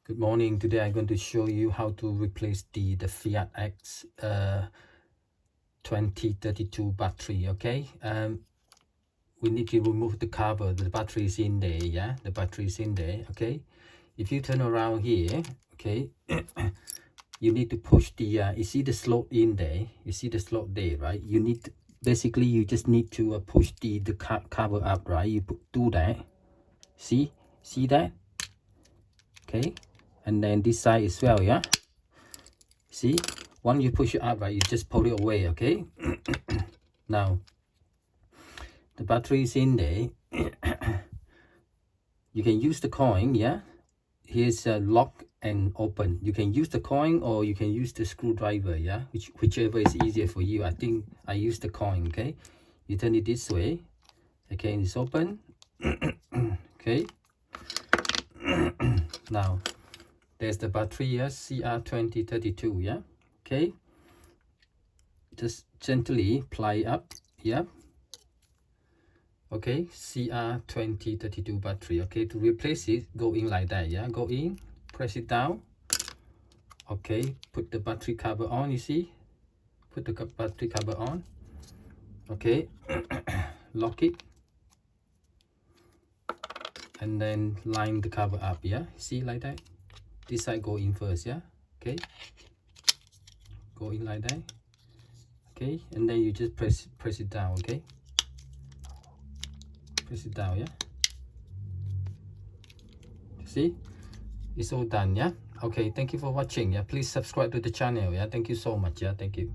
Good morning. Today I'm going to show you how to replace the Fiat X 2032 battery. Okay, we need to remove the cover. The battery is in there. Yeah, the battery is in there. Okay, if you turn around here, okay, you need to push the you see the slot in there, you see the slot there, right? You need to, basically you just need to push the cover up, right? You do that, see that, okay, and then this side as well. Yeah, see, once you push it up, right, you just pull it away. Okay. Now the battery is in there. You can use the coin. Yeah, here's a lock and open. You can use the coin or you can use the screwdriver. Yeah, whichever is easier for you. I think I use the coin. Okay, you turn it this way. Okay, and it's open. Okay. Now there's the battery. Yes, CR2032. Yeah. Okay, just gently ply up. Yeah. Okay, CR2032 battery. Okay, to replace it, go in like that. Yeah, go in, press it down. Okay, put the battery cover on. You see, put the battery cover on. Okay, lock it, and then line the cover up. Yeah, see, like that. This side go in first. Yeah. Okay, go in like that. Okay, and then you just press it down. Okay, press it down. Yeah, see, it's all done. Yeah. Okay, thank you for watching. Yeah, please subscribe to the channel. Yeah, thank you so much. Yeah, thank you.